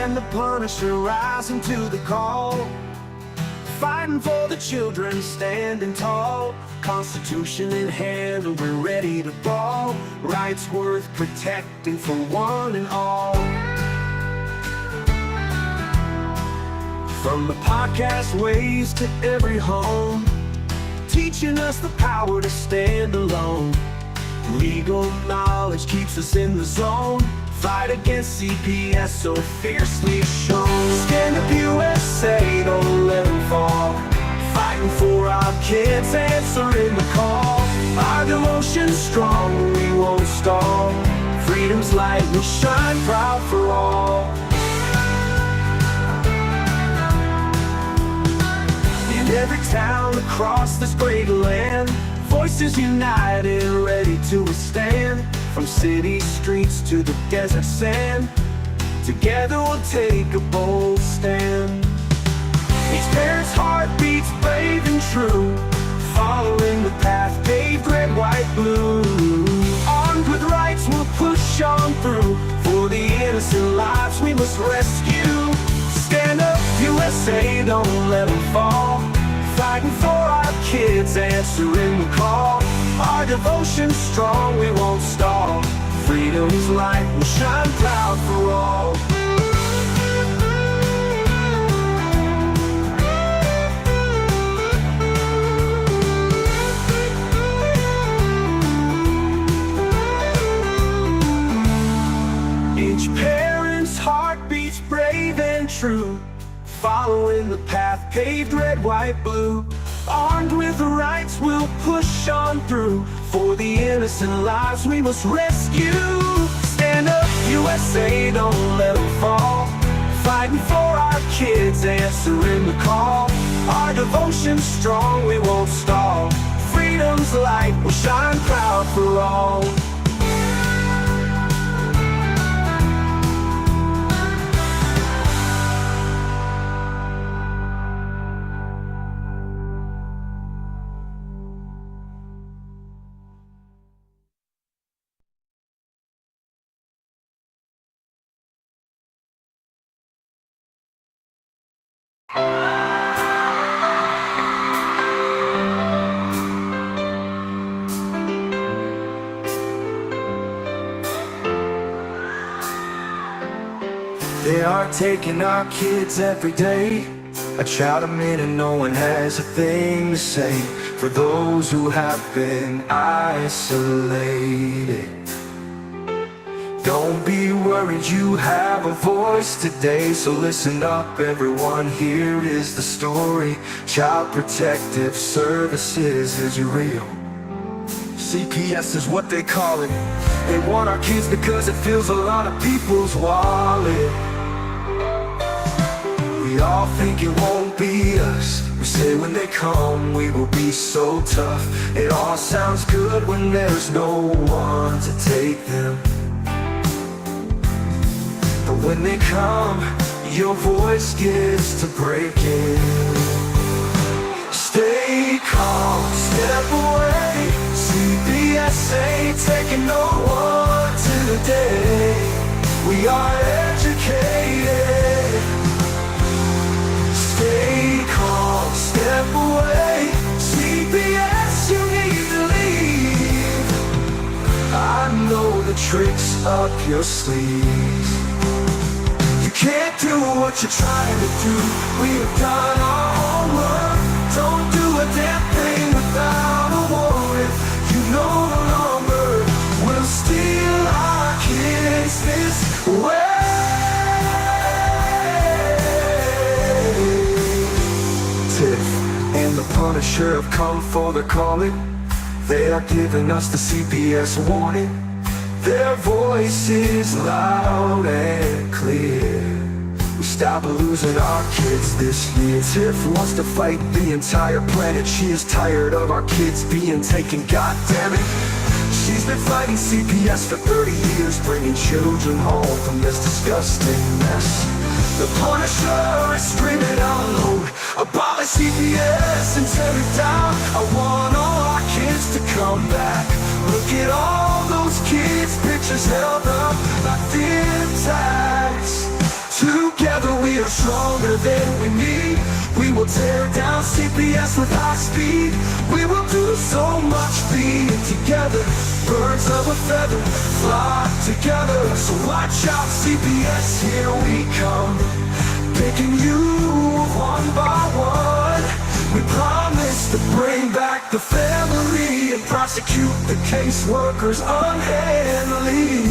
and the Punisher rising to the call, fighting for the children, standing tall. Constitution in hand and we're ready to ball. Rights worth protecting for one and all. From the podcast waves to every home, teaching us the power to stand alone. Legal knowledge keeps us in the zone. Fight against CPS so fiercely shown. Stand up USA, don't let them fall. Fighting for our kids, answering the call. Our devotion's strong, we won't stall. Freedom's light will shine proud for all. In every town across this great land, voices united, ready to withstand. From city streets to the desert sand, together we'll take a bold stand. Each parent's heart beats brave and true, following the path paved red, white, blue. Armed with rights we'll push on through, for the innocent lives we must rescue. Stand up USA, don't let them fall. Fighting for our kids, answering the call. Our devotion's strong, we won't stall. Freedom's light will shine proud for all. Each parent's heart beats brave and true, following the path paved red, white, blue. Armed with the rights we'll push on through, for the innocent lives we must rescue. Stand up USA, don't let them fall. Fighting for our kids, answering the call. Our devotion's strong, we won't stall. Freedom's light will shine proud for all. They are taking our kids every day. A child a minute, no one has a thing to say. For those who have been isolated, don't be worried, you have a voice today. So listen up everyone, here is the story. Child Protective Services is real. CPS is what they call it. They want our kids because it fills a lot of people's wallet. We all think it won't be us. We say when they come we will be so tough. It all sounds good when there's no one to take them. But when they come, your voice gets to breaking. Stay calm, step away. CPS ain't taking no one today. We are educated. Stay calm, step away. CPS, you need to leave. I know the tricks up your sleeve. You can't do what you're trying to do. We've done our homework. Don't do a damn thing without a warrant. You no longer will steal our kids this way. Tiff and the Punisher have come for the calling. They are giving us the CPS warning. Their voice is loud and clear. We stop losing our kids this year. Tiff wants to fight the entire planet. She is tired of our kids being taken, God damn it. She's been fighting CPS for 30 years, bringing children home from this disgusting mess. The Punisher is screaming out loud, abolish CPS and tear it down. I want all our kids to come back. Look at all those kids, pictures held up like dim tags. Together we are stronger than we need. We will tear down CPS with high speed. We will do so much being together. Birds of a feather flock together. So watch out, CPS, here we come. Picking you one by one. We promise to bring back the family and prosecute the caseworkers unhandily.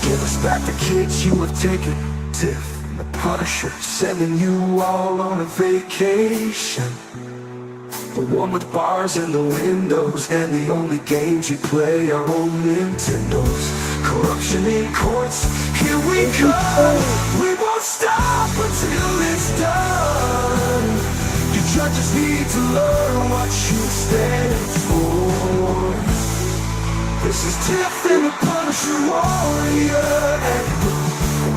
Give us back the kids you have taken. Tiff and the Punisher sending you all on a vacation. The one with bars in the windows, and the only games you play are old Nintendos. Corruption in courts, here we come. We won't stop until it's done. You judges need to learn what you stand for. This is Tiff and the Punisher warrior, and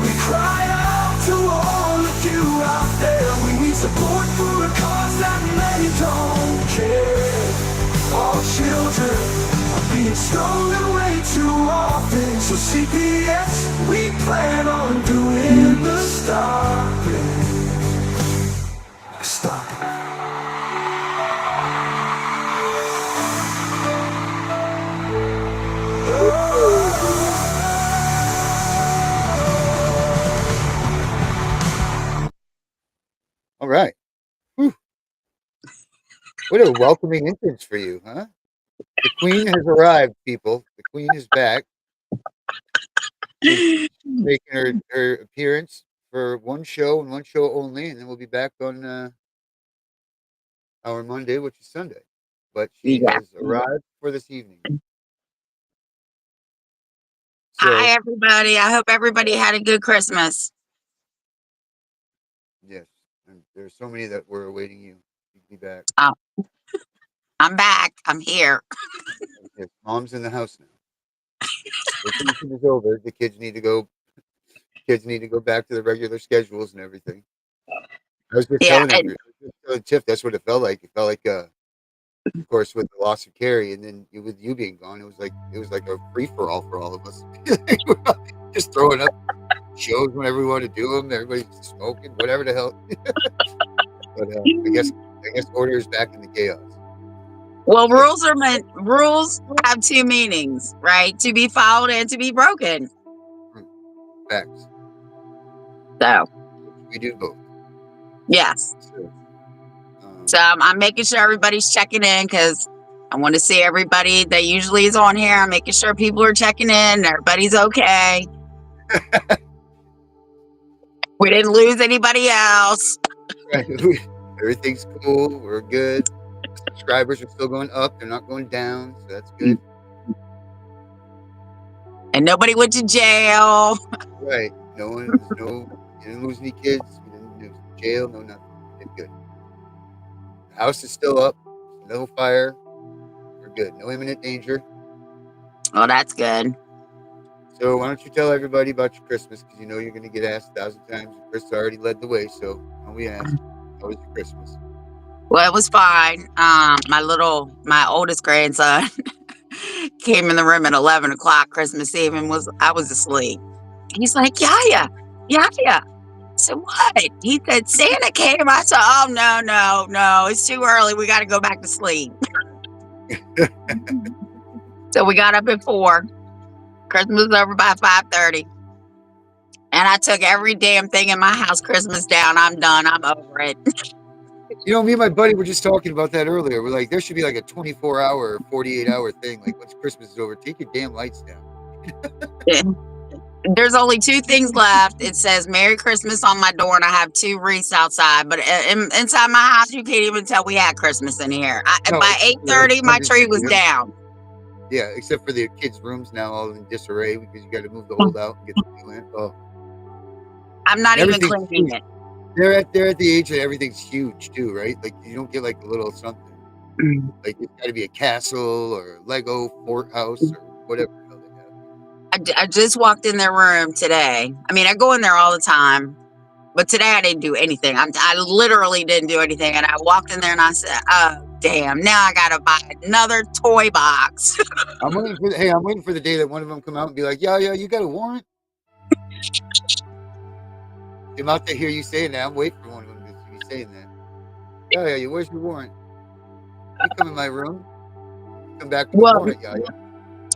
we cry out to all of you out there. We need support for a cause that many don't care. All children are being stolen way too often. So CPS, we plan on doing the stopping. Stop. All right. Whew. What a welcoming entrance for you, huh? The queen has arrived, people. The queen is back. She's making her appearance for one show and one show only, and then we'll be back on our Monday, which is Sunday. But she has arrived for this evening. Hi, everybody. I hope everybody had a good Christmas. Yes, and there's so many that were awaiting you. You'd be back. Oh, I'm back. I'm here. Yes, Mom's in the house now. Vacation is over. The kids need to go. Kids need to go back to their regular schedules and everything. I was just telling Tiff, that's what it felt like. It felt like, of course, with the loss of Carrie, and then with you being gone, it was like a free for all for all of us. Just throwing up shows whenever we want to do them. Everybody's smoking, whatever the hell. But I guess order is back in the chaos. Well, rules have two meanings, right? To be followed and to be broken. Facts. So we do both. Yes. So I'm making sure everybody's checking in because I want to see everybody that usually is on here. I'm making sure people are checking in. Everybody's okay. We didn't lose anybody else. Right. Everything's cool. We're good. Subscribers are still going up. They're not going down. So that's good. And nobody went to jail. Right. You didn't lose any kids. We didn't lose jail. No nothing. It's good. The house is still up. No fire. We're good. No imminent danger. Oh, that's good. So why don't you tell everybody about your Christmas? Because you know you're going to get asked 1,000 times. Chris already led the way, so now we ask, how was your Christmas? Well, it was fine. My oldest grandson came in the room at 11 o'clock Christmas Eve and I was asleep. He's like, Yaya. I said, what? He said, Santa came. I said, oh, no. It's too early. We got to go back to sleep. So we got up at 4. Christmas was over by 5:30. And I took every damn thing in my house Christmas down. I'm done. I'm over it. You know, me and my buddy were just talking about that earlier. We're like, there should be like a 24-hour, 48-hour thing. Like, once Christmas is over, take your damn lights down. There's only 2 things left. It says Merry Christmas on my door, and I have 2 wreaths outside. But inside my house, you can't even tell we had Christmas in here. By 8:30, my tree was down. Yeah, except for the kids' rooms now all in disarray because you got to move the old out and get the new in. Oh, I'm not even cleaning it. They're at the age that everything's huge too, right? Like you don't get like a little something. Like it's got to be a castle or Lego fort house or whatever the hell they have. I just walked in their room today. I mean, I go in there all the time, but today I didn't do anything. I literally didn't do anything, and I walked in there and I said, "Oh, damn! Now I gotta buy another toy box." I'm waiting for the day that one of them come out and be like, "Yeah, you got a warrant." I'm out to hear you saying that. I'm waiting for one of them to be saying that. Yeah, where's your warrant? You come in my room. Come back with a Well, warrant, yeah.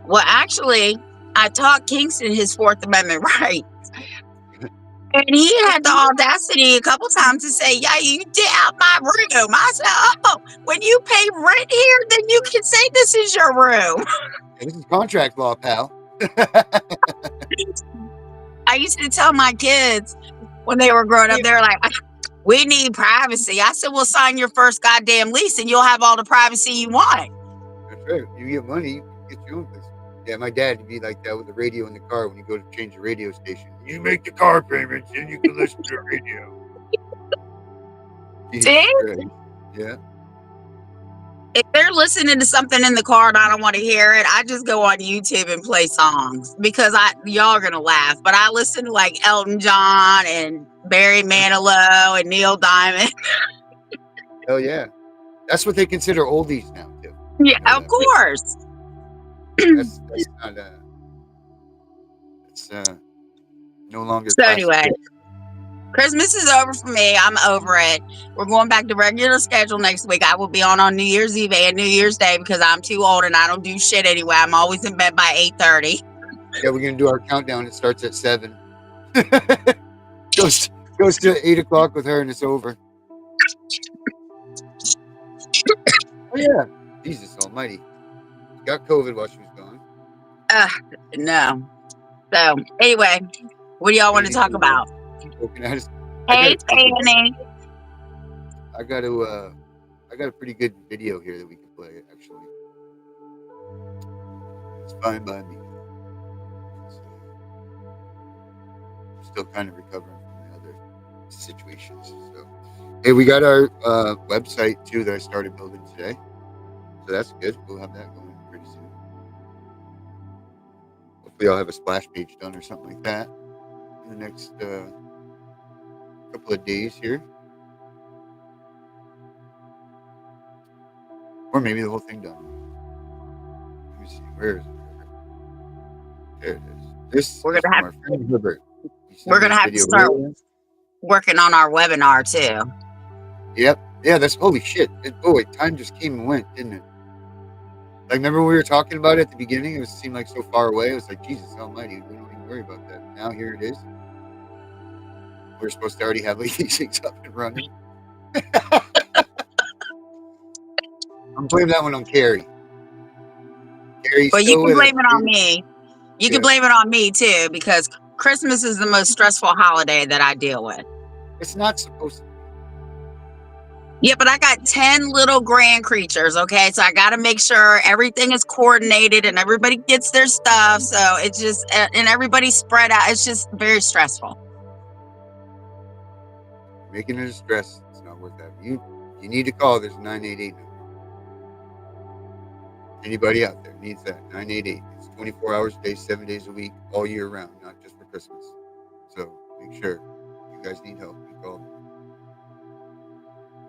well, actually, I taught Kingston his Fourth Amendment rights. And he had the audacity a couple times to say, yeah, you did out my room. I said, oh, when you pay rent here, then you can say this is your room. Yeah, this is contract law, pal. I used to tell my kids when they were growing up, they were like, we need privacy. I said, well, sign your first goddamn lease and you'll have all the privacy you want. That's right. You get money, you can get your own place. Yeah, my dad would be like that with the radio in the car when you go to change the radio station. You make the car payments and you can listen to the radio. See? Yeah. If they're listening to something in the car and I don't want to hear it, I just go on YouTube and play songs because y'all are gonna laugh. But I listen to like Elton John and Barry Manilow and Neil Diamond. Oh yeah, that's what they consider oldies now, too. Yeah, of course. That's not it's no longer. So anyway, Christmas is over for me. I'm over it. We're going back to regular schedule next week. I will be on New Year's Eve and New Year's Day because I'm too old and I don't do shit anyway. I'm always in bed by 8:30. Yeah, we're gonna do our countdown. It starts at 7. goes to 8 o'clock with her and it's over. Oh yeah, Jesus Almighty. She got COVID while she was gone. No. So anyway, what do y'all want to talk about? Hey, Fanny. I got a pretty good video here that we can play. Actually, it's fine by me. I'm still kind of recovering from the other situations. So, hey, we got our website too that I started building today. So that's good. We'll have that going pretty soon. Hopefully, I'll have a splash page done or something like that in the next couple of days here. Or maybe the whole thing done. Let me see. Where is it? There it is. This we're gonna have our friend Herbert. We're gonna have to start working on our webinar too. Yep. Yeah, that's holy shit. Time just came and went, didn't it? Like, remember when we were talking about it at the beginning? It seemed like so far away. It was like, Jesus Almighty, we don't even worry about that. Now here it is. We're supposed to already have like these things up and running. I'm blaming that one on Carrie. But you can blame it on me. You can blame it on me too, because Christmas is the most stressful holiday that I deal with. It's not supposed to be. Yeah, but I got 10 little grand creatures, okay? So I got to make sure everything is coordinated and everybody gets their stuff. So it's just, and everybody's spread out. It's just very stressful. Making it a stress, it's not worth that. You need to call. There's a 988 number. Anybody out there needs that 988. It's 24 hours a day, 7 days a week, all year round, not just for Christmas. So make sure you guys need help. You call them.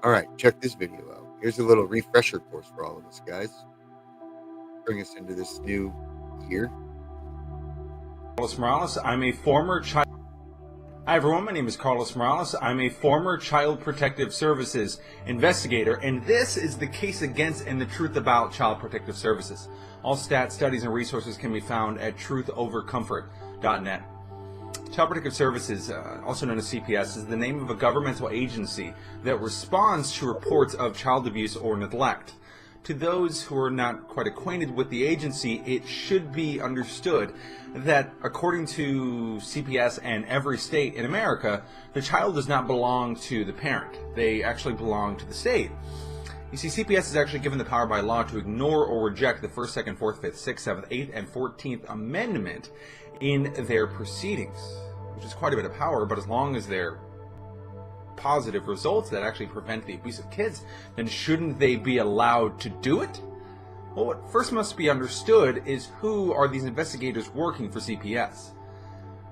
All right, check this video out. Here's a little refresher course for all of us, guys. Bring us into this new year. Carlos Morales. I'm a former child. Hi everyone, my name is Carlos Morales. I'm a former Child Protective Services investigator, and this is the case against and the truth about Child Protective Services. All stats, studies, and resources can be found at truthovercomfort.net. Child Protective Services, also known as CPS, is the name of a governmental agency that responds to reports of child abuse or neglect. To those who are not quite acquainted with the agency, it should be understood that according to CPS and every state in America, the child does not belong to the parent. They actually belong to the state. You see, CPS is actually given the power by law to ignore or reject the 1st, 2nd, 4th, 5th, 6th, 7th, 8th, and 14th Amendment in their proceedings, which is quite a bit of power, but as long as they're positive results that actually prevent the abuse of kids, then shouldn't they be allowed to do it? Well, what first must be understood is who are these investigators working for CPS.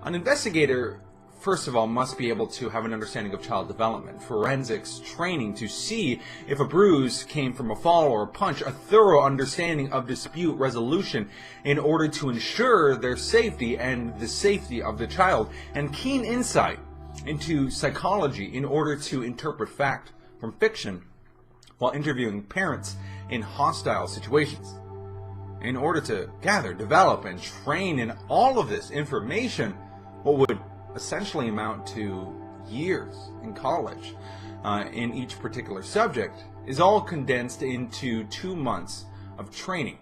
An investigator, first of all, must be able to have an understanding of child development, forensics, training to see if a bruise came from a fall or a punch, a thorough understanding of dispute resolution in order to ensure their safety and the safety of the child, and keen insight into psychology in order to interpret fact from fiction while interviewing parents in hostile situations. In order to gather, develop, and train in all of this information, what would essentially amount to years in college in each particular subject, is all condensed into 2 months of training,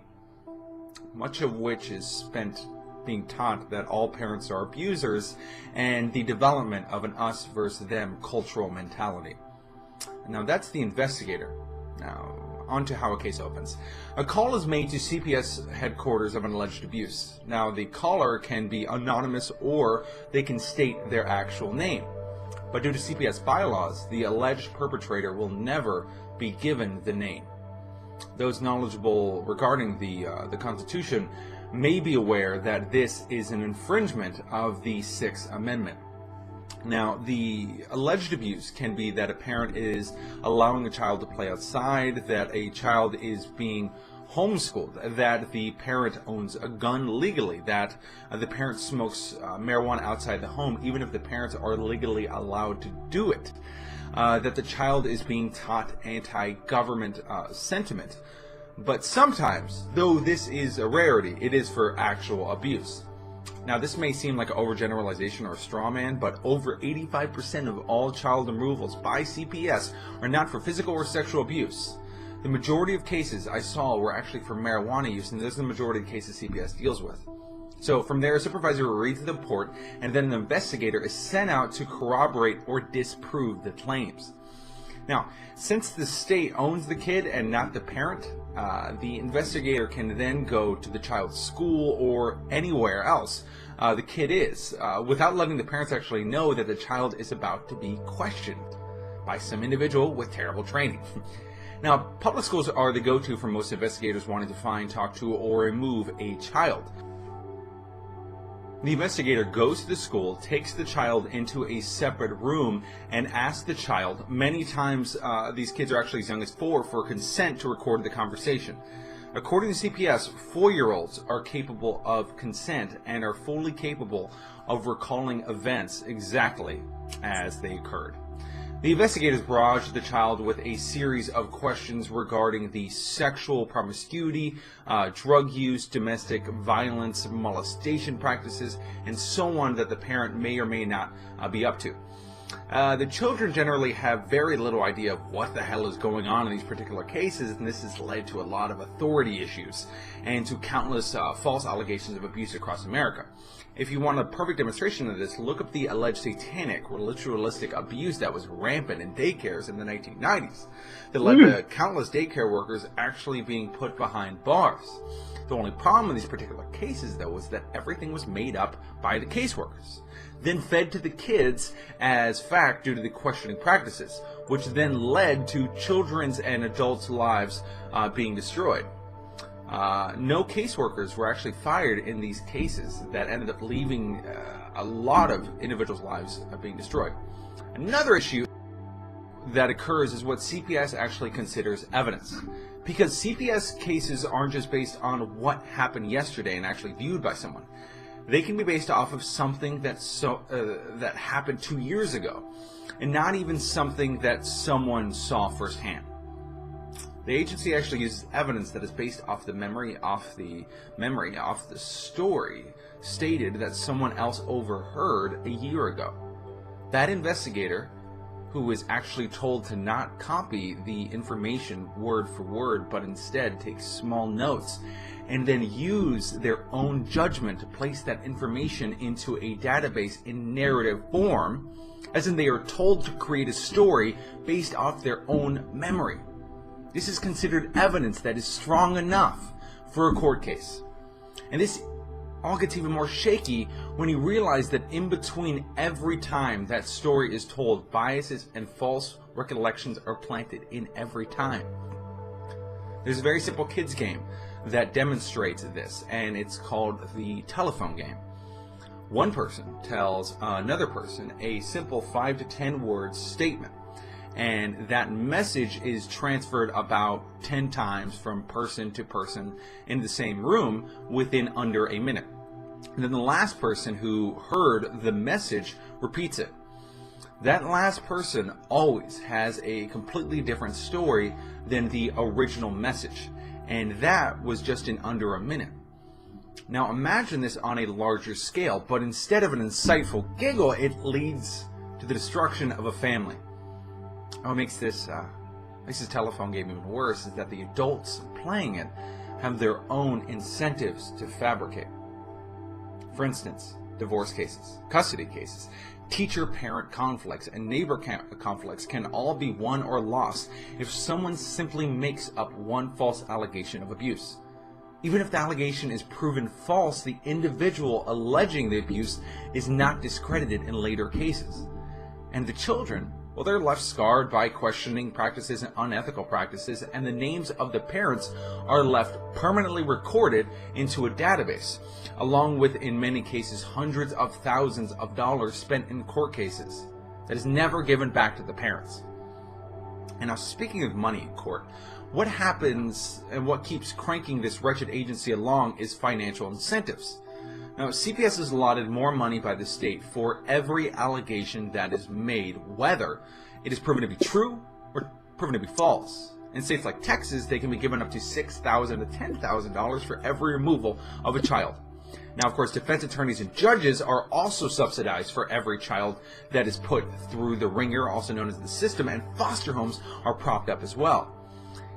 much of which is spent being taught that all parents are abusers and the development of an us versus them cultural mentality. Now that's the investigator. Now, on to how a case opens. A call is made to CPS headquarters of an alleged abuse. Now, the caller can be anonymous or they can state their actual name. But due to CPS bylaws, the alleged perpetrator will never be given the name. Those knowledgeable regarding the Constitution may be aware that this is an infringement of the Sixth Amendment. Now, the alleged abuse can be that a parent is allowing a child to play outside, that a child is being homeschooled, that the parent owns a gun legally, that the parent smokes marijuana outside the home, even if the parents are legally allowed to do it, that the child is being taught anti-government sentiment. But sometimes, though this is a rarity, it is for actual abuse. Now, this may seem like an overgeneralization or a straw man, but over 85% of all child removals by CPS are not for physical or sexual abuse. The majority of cases I saw were actually for marijuana use, and this is the majority of cases CPS deals with. So from there, a supervisor reads the report, and then an investigator is sent out to corroborate or disprove the claims. Now, since the state owns the kid and not the parent, the investigator can then go to the child's school or anywhere else the kid is, without letting the parents actually know that the child is about to be questioned by some individual with terrible training. Now, public schools are the go-to for most investigators wanting to find, talk to, or remove a child. The investigator goes to the school, takes the child into a separate room, and asks the child, many times these kids are actually as young as 4, for consent to record the conversation. According to CPS, 4-year-olds are capable of consent and are fully capable of recalling events exactly as they occurred. The investigators barraged the child with a series of questions regarding the sexual promiscuity, drug use, domestic violence, molestation practices, and so on that the parent may or may not be up to. The children generally have very little idea of what the hell is going on in these particular cases, and this has led to a lot of authority issues and to countless false allegations of abuse across America. If you want a perfect demonstration of this, look up the alleged satanic, ritualistic abuse that was rampant in daycares in the 1990s that led to countless daycare workers actually being put behind bars. The only problem in these particular cases, though, was that everything was made up by the caseworkers, then fed to the kids as fact due to the questioning practices, which then led to children's and adults' lives being destroyed. No caseworkers were actually fired in these cases that ended up leaving a lot of individuals' lives being destroyed. Another issue that occurs is what CPS actually considers evidence. Because CPS cases aren't just based on what happened yesterday and actually viewed by someone. They can be based off of something that happened 2 years ago, and not even something that someone saw firsthand. The agency actually uses evidence that is based off the memory off the story stated that someone else overheard a year ago. That investigator, who is actually told to not copy the information word for word, but instead take small notes and then use their own judgment to place that information into a database in narrative form, as in they are told to create a story based off their own memory. This is considered evidence that is strong enough for a court case. And this all gets even more shaky when you realize that in between every time that story is told, biases and false recollections are planted in every time. There's a very simple kids game that demonstrates this, and it's called the telephone game. One person tells another person a simple 5 to 10 word statement, and that message is transferred about 10 times from person to person in the same room within under a minute. And then the last person who heard the message repeats it. that last person always has a completely different story than the original message, and that was just in under a minute. Now imagine this on a larger scale, but instead of an insightful giggle, it leads to the destruction of a family. What makes this telephone game even worse is that the adults playing it have their own incentives to fabricate. For instance, divorce cases, custody cases, teacher-parent conflicts, and neighbor conflicts can all be won or lost if someone simply makes up one false allegation of abuse. Even if the allegation is proven false, the individual alleging the abuse is not discredited in later cases. And the children, well, they're left scarred by questioning practices and unethical practices, and the names of the parents are left permanently recorded into a database, along with, in many cases, hundreds of thousands of dollars spent in court cases that is never given back to the parents. And now, speaking of money in court, what happens and what keeps cranking this wretched agency along is financial incentives. Now, CPS is allotted more money by the state for every allegation that is made, whether it is proven to be true or proven to be false. In states like Texas, they can be given up to $6,000 to $10,000 for every removal of a child. Now, of course, defense attorneys and judges are also subsidized for every child that is put through the ringer, also known as the system, and foster homes are propped up as well.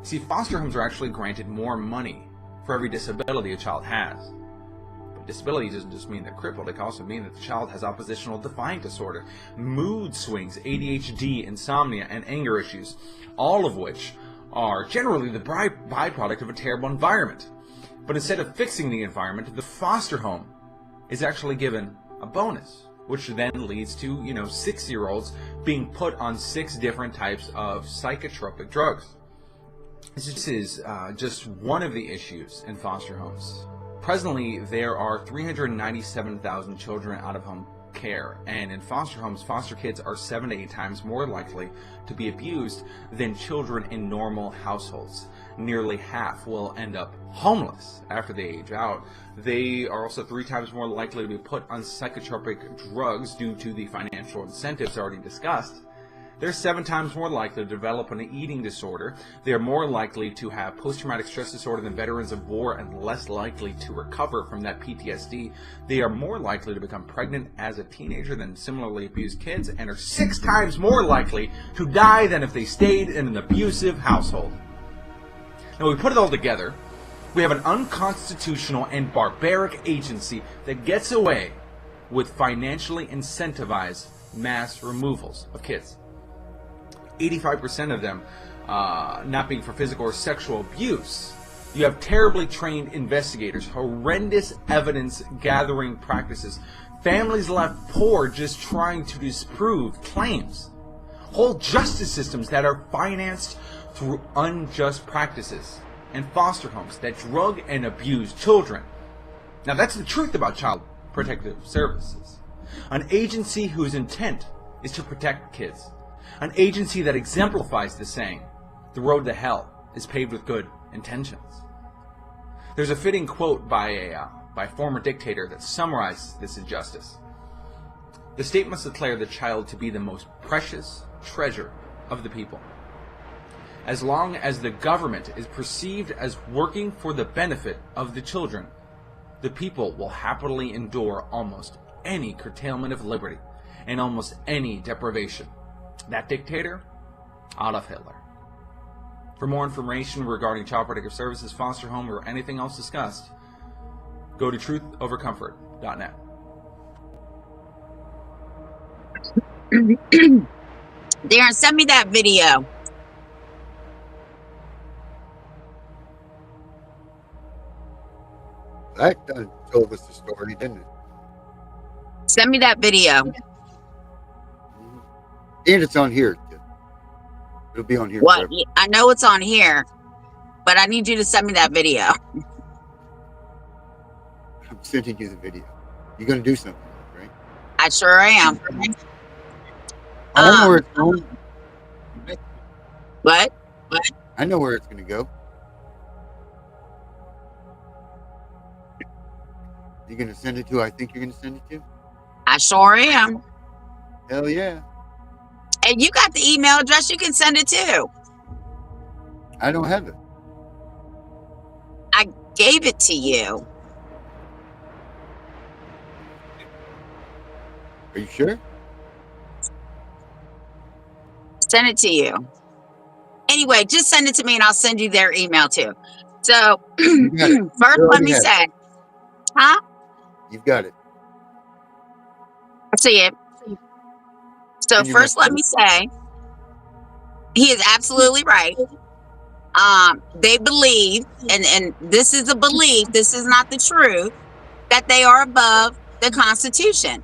See, foster homes are actually granted more money for every disability a child has. Disability doesn't just mean they're crippled, it can also mean that the child has oppositional defiant disorder, mood swings, ADHD, insomnia, and anger issues, all of which are generally the byproduct of a terrible environment. But instead of fixing the environment, the foster home is actually given a bonus, which then leads to, 6-year-olds being put on 6 different types of psychotropic drugs. This is just one of the issues in foster homes. Presently, there are 397,000 children out of home care, and in foster homes, foster kids are 7 to 8 times more likely to be abused than children in normal households. Nearly half will end up homeless after they age out. They are also 3 times more likely to be put on psychotropic drugs due to the financial incentives already discussed. They're 7 times more likely to develop an eating disorder. They are more likely to have post-traumatic stress disorder than veterans of war and less likely to recover from that PTSD. They are more likely to become pregnant as a teenager than similarly abused kids, and are 6 times more likely to die than if they stayed in an abusive household. Now, we put it all together. We have an unconstitutional and barbaric agency that gets away with financially incentivized mass removals of kids. 85% of them not being for physical or sexual abuse. You have terribly trained investigators, horrendous evidence gathering practices, families left poor just trying to disprove claims, whole justice systems that are financed through unjust practices, and foster homes that drug and abuse children. Now, that's the truth about Child Protective Services, an agency whose intent is to protect kids. An agency that exemplifies the saying, "The road to hell is paved with good intentions." There's a fitting quote by a former dictator that summarizes this injustice. The state must declare the child to be the most precious treasure of the people. As long as the government is perceived as working for the benefit of the children, the people will happily endure almost any curtailment of liberty and almost any deprivation. That dictator, Adolf Hitler. For more information regarding Child Protective Services, foster home, or anything else discussed, go to truthovercomfort.net. Darren, send me that video. That done told us the story, didn't it? Send me that video. And it's on here. It'll be on here. What? Forever. I know it's on here, but I need you to send me that video. I'm sending you the video. You're going to do something, right? I sure am. I know where it's going. What? I know where it's going to go. You're going to send it to who I think you're going to send it to? I sure am. Hell yeah. And you got the email address. You can send it too. I don't have it. I gave it to you. Are you sure? Send it to you. Anyway, just send it to me and I'll send you their email too. So You got it. first, You let already me have it. say, huh? You've got it. I see it. So Send your first, let message. me say, he is absolutely right. They believe, and this is a belief, this is not the truth, that they are above the Constitution.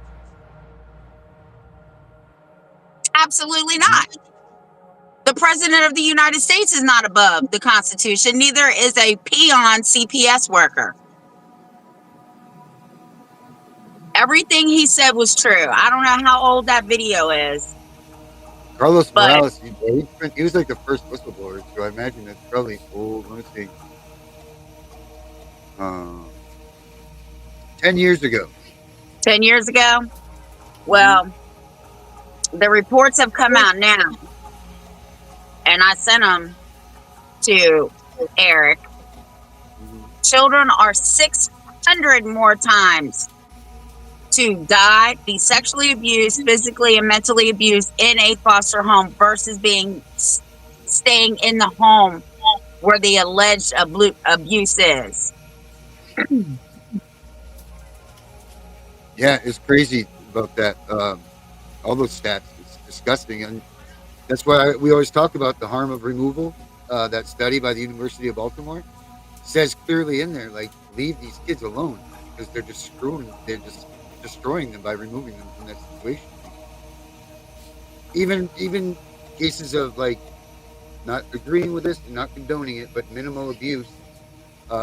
Absolutely not. The President of the United States is not above the Constitution. Neither is a peon CPS worker. Everything he said was true. I don't know how old that video is, Carlos but Morales, he was like the first whistleblower, so I imagine that's probably old. Let me see. 10 years ago. 10 years ago, well, the reports have come out now, and I sent them to Eric. Children are 600 more times to die, be sexually abused, physically and mentally abused in a foster home versus staying in the home where the alleged abuse is. Yeah, it's crazy about that. All those stats, it's disgusting, and that's why we always talk about the harm of removal. That study by the University of Baltimore says clearly in there, like, leave these kids alone because they're just destroying them by removing them from that situation. Even cases of like not agreeing with this and not condoning it, but minimal abuse,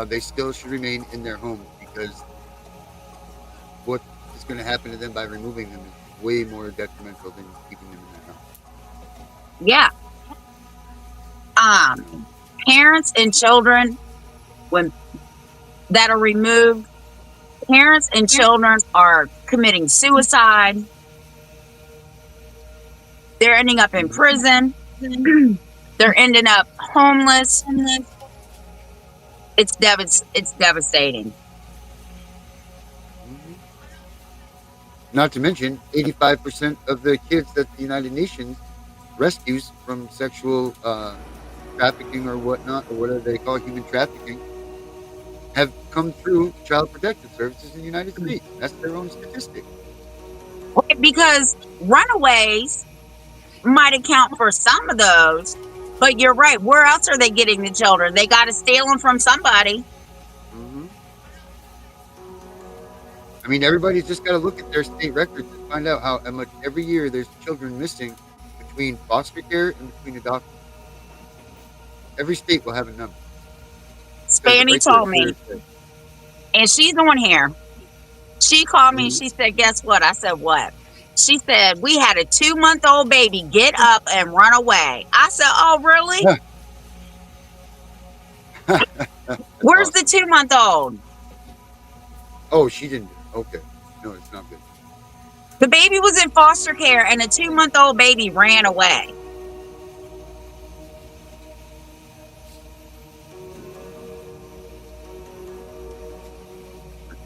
they still should remain in their homes because what is going to happen to them by removing them is way more detrimental than keeping them in their house. Yeah. Parents and children that are removed, parents and children are committing suicide. They're ending up in prison. They're ending up homeless. It's devastating. Not to mention, 85% of the kids that the United Nations rescues from sexual trafficking or whatnot, or whatever they call human trafficking, have come through Child Protective Services in the United States. That's their own statistic. Because runaways might account for some of those, but you're right. Where else are they getting the children? They got to steal them from somebody. I mean, everybody's just got to look at their state records and find out how much every year there's children missing between foster care and between adoption. Every state will have a number. Spanny told me, and she's on here. She called me and she said, guess what? I said, what? She said, we had a 2-month-old baby get up and run away. I said, oh, really? Where's the 2-month-old? Oh, she didn't. Okay. No, it's not good. The baby was in foster care and a 2-month-old baby ran away.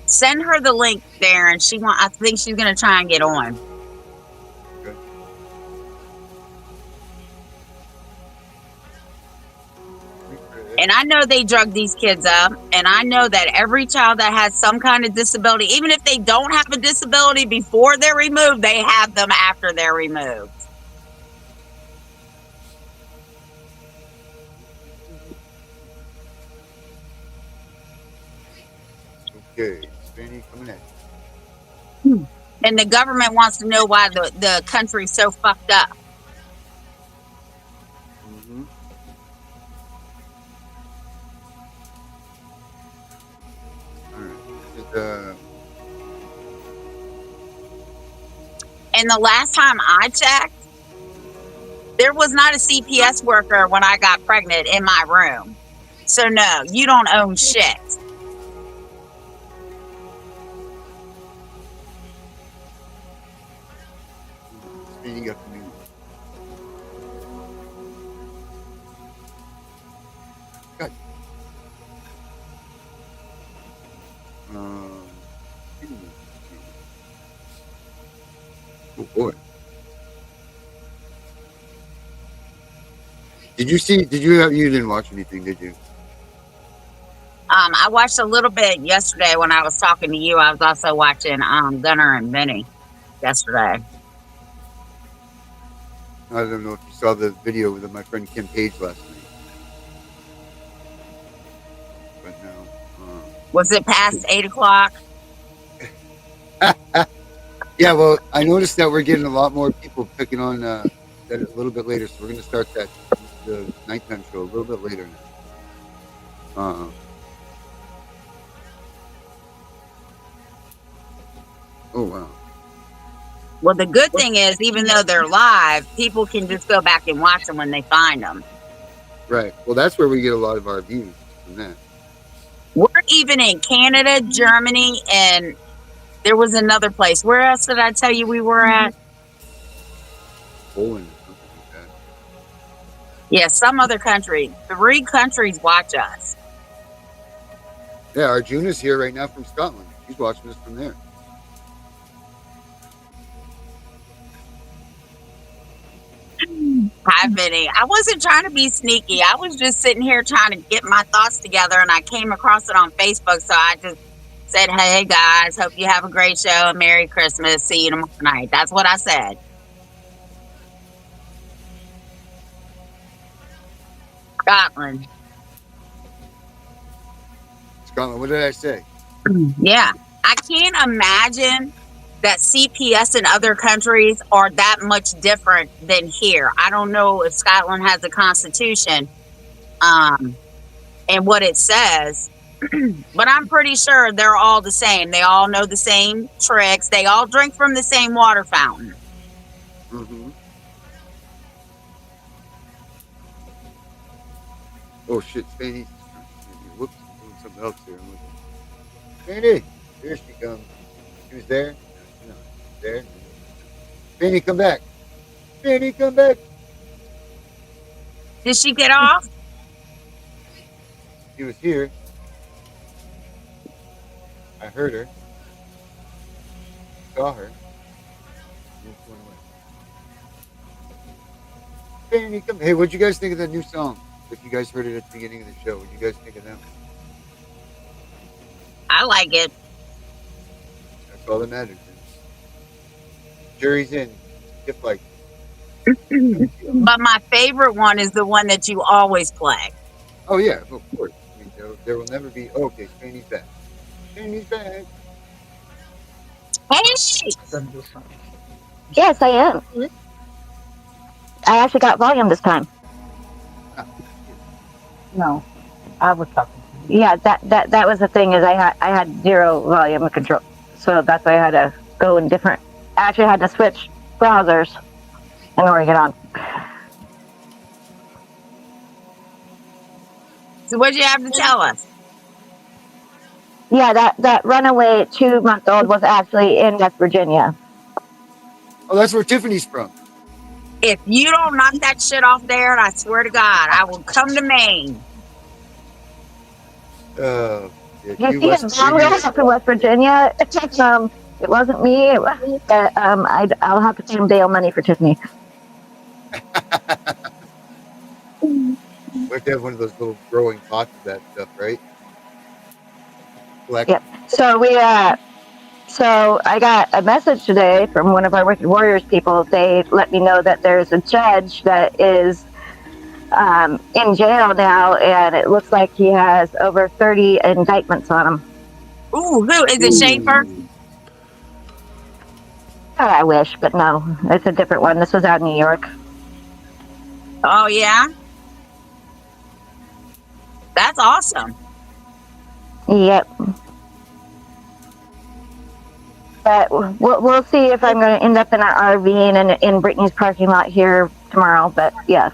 Send her the link there, and I think she's gonna try and get on. Okay. And I know they drug these kids up, and I know that every child that has some kind of disability, even if they don't have a disability before they're removed, they have them after they're removed. Okay, Spanny coming at you. And the government wants to know why the country's so fucked up. And the last time I checked, there was not a CPS worker when I got pregnant in my room. So no, you don't own shit. You got the news. God. Um, oh boy. Did you see? You didn't watch anything, did you? I watched a little bit yesterday when I was talking to you. I was also watching Gunner and Vinny yesterday. I don't know if you saw the video with my friend Kim Page last night, but no. Was it past 8 o'clock? Yeah, well, I noticed that we're getting a lot more people picking on that a little bit later, so we're going to start the nighttime show a little bit later now. Oh wow. Well, the good thing is, even though they're live, people can just go back and watch them when they find them. Right. Well, that's where we get a lot of our views from that. We're even in Canada, Germany, and there was another place. Where else did I tell you we were at? Poland or something like that. Yeah, some other country. 3 countries watch us. Yeah, Arjuna's here right now from Scotland. She's watching us from there. Hi, Vinny. I wasn't trying to be sneaky. I was just sitting here trying to get my thoughts together, and I came across it on Facebook, so I just said, hey, guys, hope you have a great show and Merry Christmas. See you tomorrow night. That's what I said. Scotland. Scotland, what did I say? Yeah. I can't imagine that CPS in other countries are that much different than here. I don't know if Scotland has a constitution and what it says, but I'm pretty sure they're all the same. They all know the same tricks. They all drink from the same water fountain. Mm-hmm. Oh shit, Spanny. Whoops, doing something else here. Spanny, here she comes. She was there. No, there. Spanny, come back. Spanny, come back. Did she get off? She was here. I heard her. Saw her. She just went away. Spanny, come. Hey, what'd you guys think of that new song? If you guys heard it at the beginning of the show, what do you guys think of them? I like it. That's all that matters. Jury's in. Tiff like. But my favorite one is the one that you always play. Oh yeah, of course. I mean, there will never be. Oh, okay, Spanny's back. Spanny's back. Hey! Yes, I am. I actually got volume this time. No, I was talking to you. Yeah, that was the thing, is I had 0 volume control, so that's why I had to go in different. Actually, I had to switch browsers in order to get on. So what do you have to tell us? Yeah, that runaway 2-month-old was actually in West Virginia. Oh, that's where Tiffany's from. If you don't knock that shit off there, and I swear to God, I will come to Maine. Yeah, You see, I'm from West Virginia. It wasn't me. I'll have to pay him bail money for Tiffany. We have to have one of those little growing pots of that stuff, right? Yep. So I got a message today from one of our Wicked Warriors people. They let me know that there's a judge that is in jail now, and it looks like he has over 30 indictments on him. Ooh, who is it? Schaefer? Oh, I wish, but no, it's a different one. This was out in New York. Oh yeah, that's awesome. Yep. But we'll see if I'm going to end up in an RV in Brittany's parking lot here tomorrow. But yeah.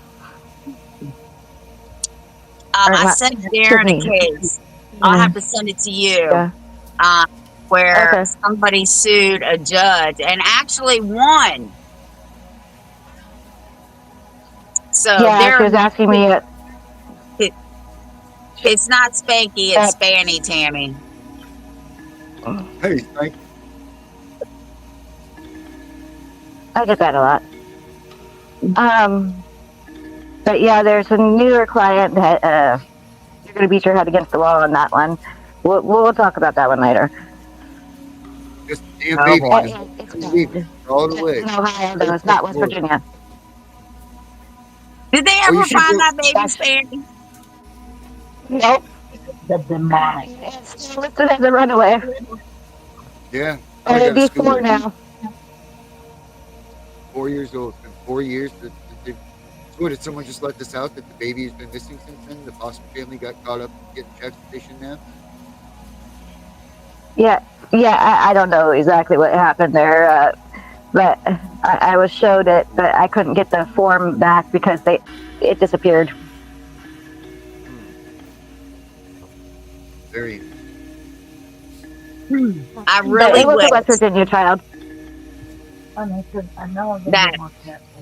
I sent Darren a case. I'll have to send it to you. Yeah. Where somebody sued a judge and actually won. So yeah, she was asking me. It's not Spanky, it's Spanny, Tammy. Hey, thank you. I get that a lot. But yeah, there's a newer client that you're going to beat your head against the wall on that one. We'll talk about that one later. Just damn baby. It's all the way. in Ohio, though. It's not West Virginia. Did they ever find that baby Spanny? Nope. The demonic. It's still listed as a runaway. Yeah. It'd be 4 now. 4 years old. It's been 4 years. What, did someone just let this out that the baby has been missing since then? The foster family got caught up getting checks petitioned now? Yeah, I don't know exactly what happened there, but I was showed it, but I couldn't get the form back because it disappeared. Very. I really it was wish a West Virginia child. I know that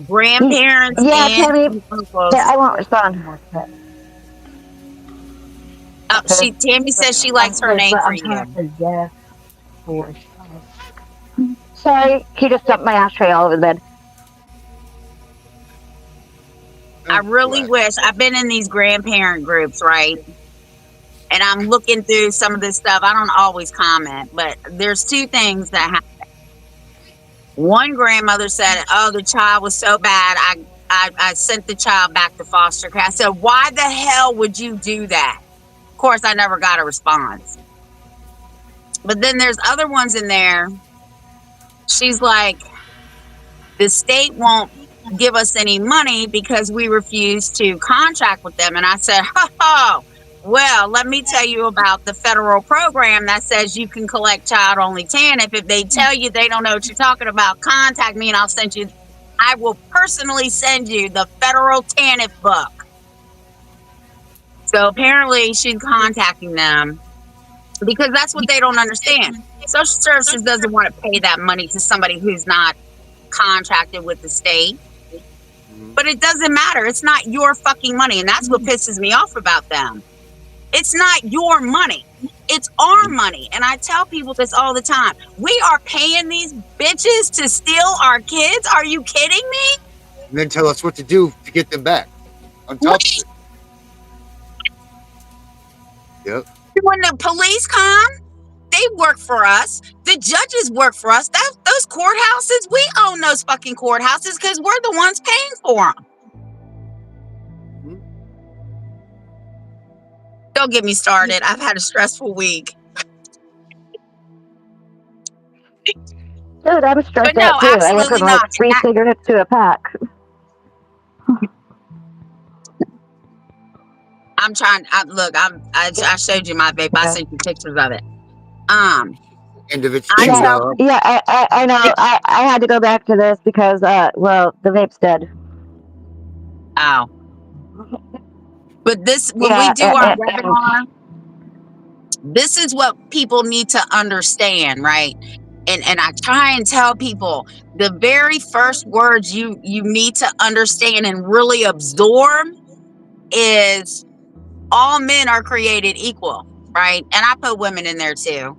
grandparents Yeah, and Tammy. uncles. Yeah, I won't respond. Tammy says she likes her name for you. Sorry, he just dumped my ashtray all over the bed. I really wish. I've been in these grandparent groups, right? And I'm looking through some of this stuff. I don't always comment, but there's 2 things that happen. One grandmother said, "Oh, the child was so bad. I sent the child back to foster care." I said, "Why the hell would you do that?" Of course, I never got a response. But then there's other ones in there. She's like, the state won't give us any money because we refuse to contract with them. And I said, "Oh, well, let me tell you about the federal program that says you can collect child only TANF. If they tell you they don't know what you're talking about, contact me and I will personally send you the federal TANF book." So apparently she's contacting them because that's what they don't understand. Social services doesn't want to pay that money to somebody who's not contracted with the state. But it doesn't matter. It's not your fucking money. And that's what pisses me off about them. It's not your money. It's our money. And I tell people this all the time. We are paying these bitches to steal our kids. Are you kidding me? And then tell us what to do to get them back. On top of it. Yep. When the police come, they work for us. The judges work for us. Those courthouses, we own those fucking courthouses because we're the ones paying for them. Don't get me started. I've had a stressful week. Dude, I'm stressed out too. I went from like 3 cigarettes to a pack. I'm trying. I showed you my vape. I sent you pictures of it. End of its I know. I had to go back to this because, the vape's dead. Oh. But when we do our webinar, this is what people need to understand, right? And I try and tell people the very first words you need to understand and really absorb is all men are created equal, right? And I put women in there too.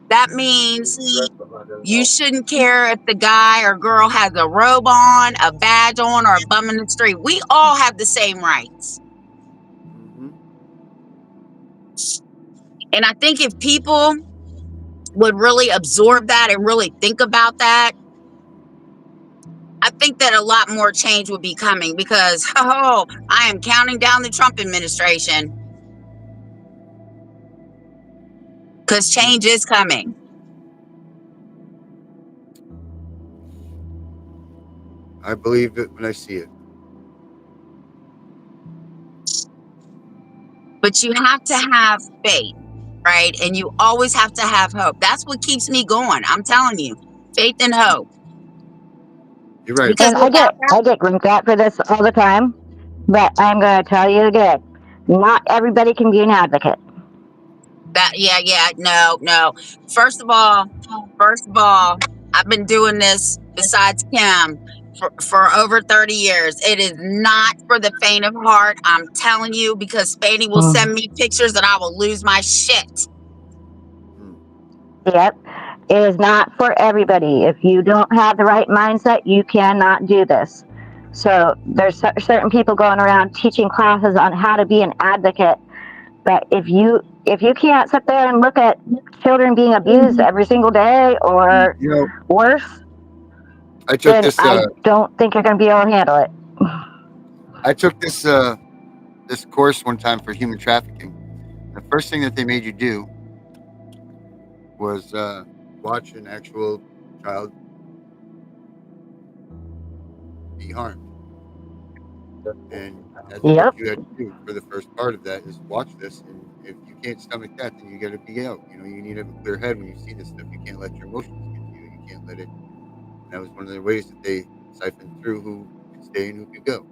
That means you shouldn't care if the guy or girl has a robe on, a badge on, or a bum in the street. We all have the same rights. And I think if people would really absorb that and really think about that, I think that a lot more change would be coming because, I am counting down the Trump administration because change is coming. I believe it when I see it. But you have to have faith, right? And you always have to have hope. That's what keeps me going. I'm telling you, faith and hope. You're right. Because I get grinked at for this all the time, but I'm going to tell you again, not everybody can be an advocate. No. First of all, I've been doing this besides Kim for over 30 years. It is not for the faint of heart. I'm telling you, because Spaney will send me pictures and I will lose my shit. Yep. It is not for everybody. If you don't have the right mindset, you cannot do this. So there's certain people going around teaching classes on how to be an advocate. But if you can't sit there and look at children being abused every single day or worse, then I don't think you're going to be able to handle it. I took this this course one time for human trafficking. The first thing that they made you do was watch an actual child be harmed. And that's what you had to do for the first part of that, is watch this. And if you can't stomach that, then you got to be out. You need to have a clear head when you see this stuff. You can't let your emotions get to you. You can't let it. And that was one of the ways that they siphoned through who could stay and who could go.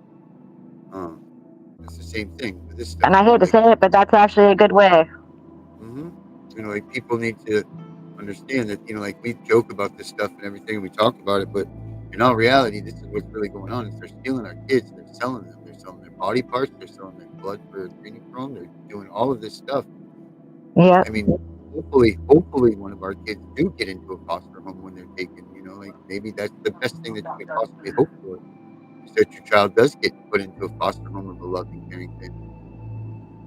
It's the same thing with this stuff. And I hate to say it, but that's actually a good way. Like, people need to understand that, like, we joke about this stuff and everything, and we talk about it, but in all reality, this is what's really going on. Is they're stealing our kids. They're selling them. They're selling their body parts. They're selling their blood for adrenochrome. They're doing all of this stuff. Yeah. I mean, hopefully one of our kids do get into a foster home when they're taken. Like, maybe that's the best thing that you could possibly hope for, is that your child does get put into a foster home of a loving, caring family.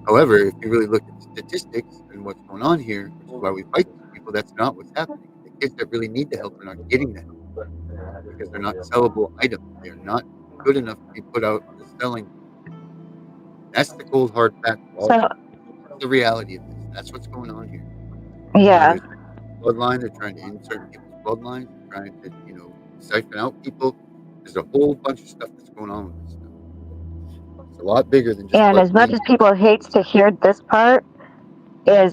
However, if you really look at the statistics and what's going on here, which is why we fight these people, that's not what's happening. The kids that really need the help are not getting the help because they're not sellable items. They're not good enough to be put out on the selling. That's the cold hard fact. That's the reality of this. That's what's going on here. Yeah. Bloodline. They're trying to insert people's bloodlines. They're trying to, siphon out people. There's a whole bunch of stuff that's going on with this stuff. It's a lot bigger than just. And as much as people hate to hear this part, is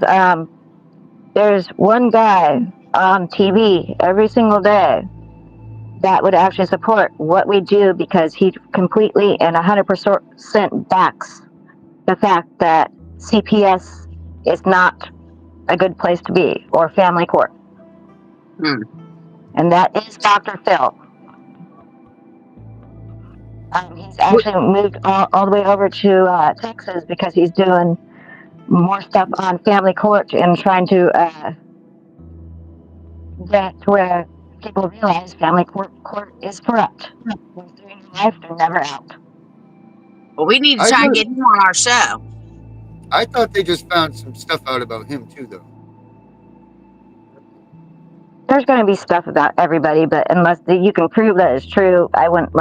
there's one guy on TV every single day that would actually support what we do, because he completely and 100% backs the fact that CPS is not a good place to be, or family court. And that is Dr. Phil. He's actually moved all the way over to Texas, because he's doing more stuff on family court and trying to get to where people realize family court is corrupt. Once they're in your life, they're never out. Well, we need to try and get him on our show. I thought they just found some stuff out about him too, though. There's going to be stuff about everybody, but unless you can prove that it's true, I wouldn't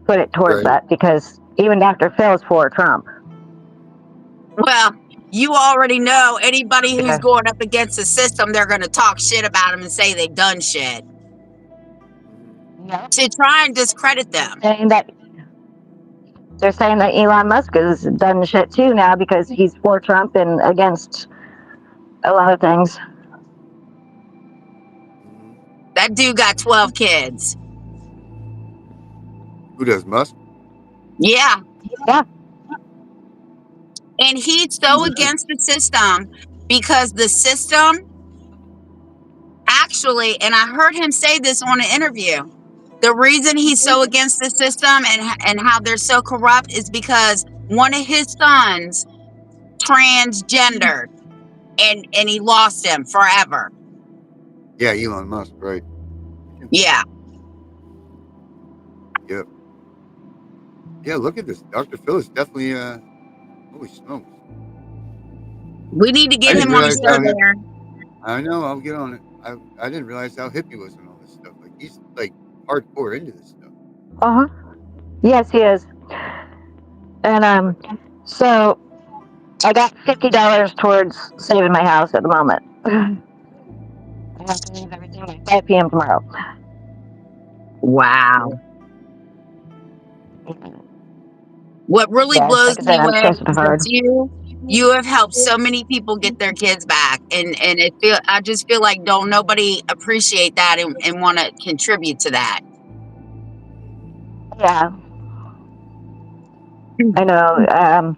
put it towards that, because even Dr. Phil's for Trump. Well, you already know anybody who's going up against the system, they're going to talk shit about them and say they've done shit. Yeah. To try and discredit them. They're saying that Elon Musk has done shit too now, because he's for Trump and against a lot of things. That dude got 12 kids. Who does, Musk? Yeah. Yeah. And he's so against the system, because the system actually, and I heard him say this on an interview, the reason he's so against the system and how they're so corrupt is because one of his sons transgendered and he lost him forever. Yeah, Elon Musk, right. Yeah. Yep. Yeah, look at this. Dr. Phil is definitely, holy smokes. We need to get him on the show there. I know, I'll get on it. I didn't realize how hip he was on all this stuff. Like, he's, hardcore into this stuff. Uh-huh. Yes, he is. And, so I got $50 towards saving my house at the moment. I have to leave everything by 5 p.m. tomorrow. Wow. What really blows me away is that you have helped so many people get their kids back, and I just feel like don't nobody appreciate that and want to contribute to that. Yeah. I know.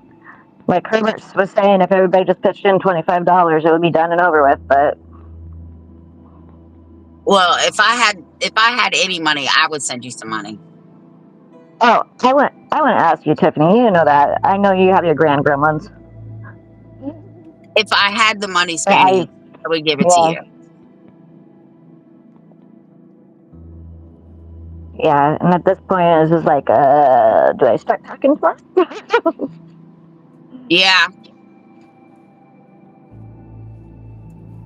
Like Herbert was saying, if everybody just pitched in $25, it would be done and over with. But Well, if I had any money, I would send you some money. Oh, I want to ask you, Tiffany. You know that. I know you have your gremlins. If I had the money, But Spanny, I would give it to yeah, you. yeah. And at this point, it's just like, do I start talking to her? Yeah.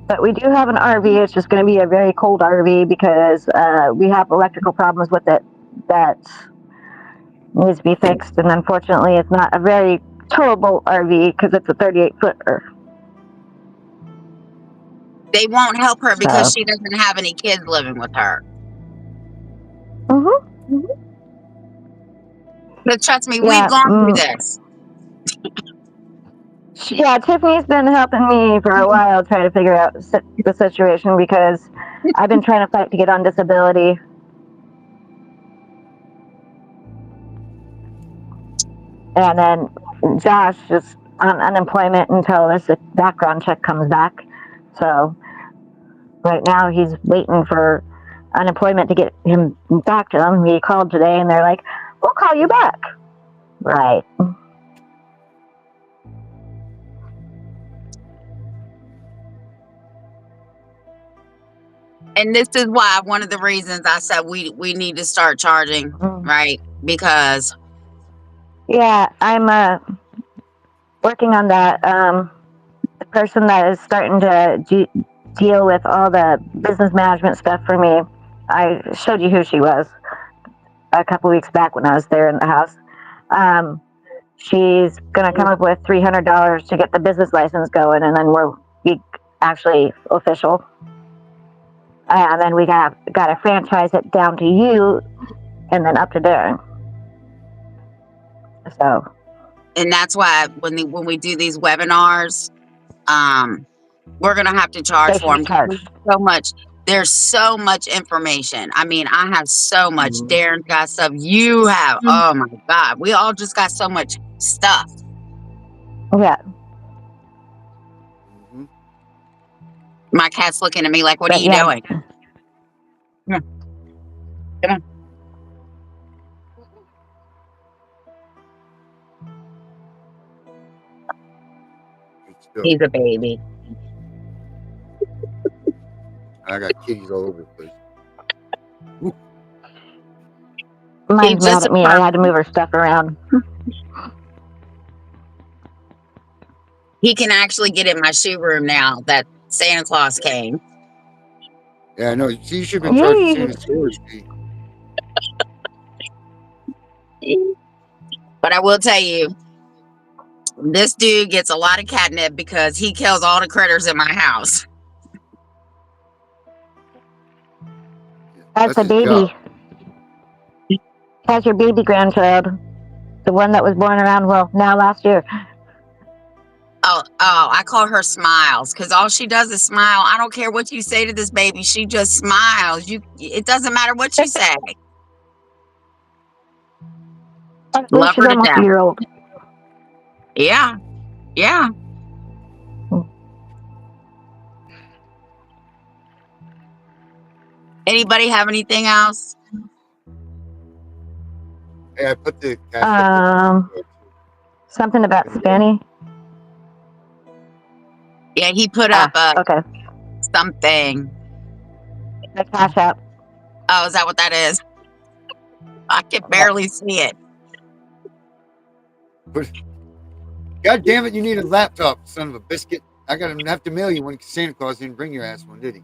But we do have an RV. It's just going to be a very cold RV because we have electrical problems with it that needs to be fixed. And unfortunately, it's not a very towable RV because it's a 38-footer. They won't help her because So. she doesn't have any kids living with her. Mm-hmm. But trust me, we've Yeah. gone through this. Yeah, Tiffany's been helping me for a while try to figure out the situation because I've been trying to fight to get on disability. And then Josh is on unemployment until this background check comes back. So right now he's waiting for unemployment to get him back to them. He called today and they're like, we'll call you back. Right. And this is why one of the reasons I said we need to start charging, right? Because yeah, I'm working on that. The person that is starting to deal with all the business management stuff for me, I showed you who she was a couple weeks back when I was there in the house. She's going to come up with $300 to get the business license going, and then we'll be actually official. And then we got to franchise it down to you and then up to Darren. So. And that's why when we do these webinars, we're going to have to charge for them. There's so much information. I mean, I have so much. Darren's got stuff. You have, oh my God. We all just got so much stuff. Yeah. Mm-hmm. My cat's looking at me like, what are you doing? Come on. Come on. He's a baby. I got kitties all over the place. Ooh. Mine's mad at me. I had to move her stuff around. He can actually get in my shoe room now that Santa Claus came. Yeah, I know. You should have been charging Santa's storage fee. But I will tell you, this dude gets a lot of catnip because he kills all the critters in my house. That's a baby. That's your baby grandchild. The one that was born around, now last year. Oh, I call her Smiles because all she does is smile. I don't care what you say to this baby. She just smiles. It doesn't matter what you say. Love her to death. A year-old. Yeah. Yeah. Anybody have anything else? Hey, I put the cash something about Spanny. Yeah, he put up something. The Cash App. Oh, is that what that is? I can barely see it. God damn it, you need a laptop, son of a biscuit. I gotta have to mail you one because Santa Claus didn't bring your ass one, did he?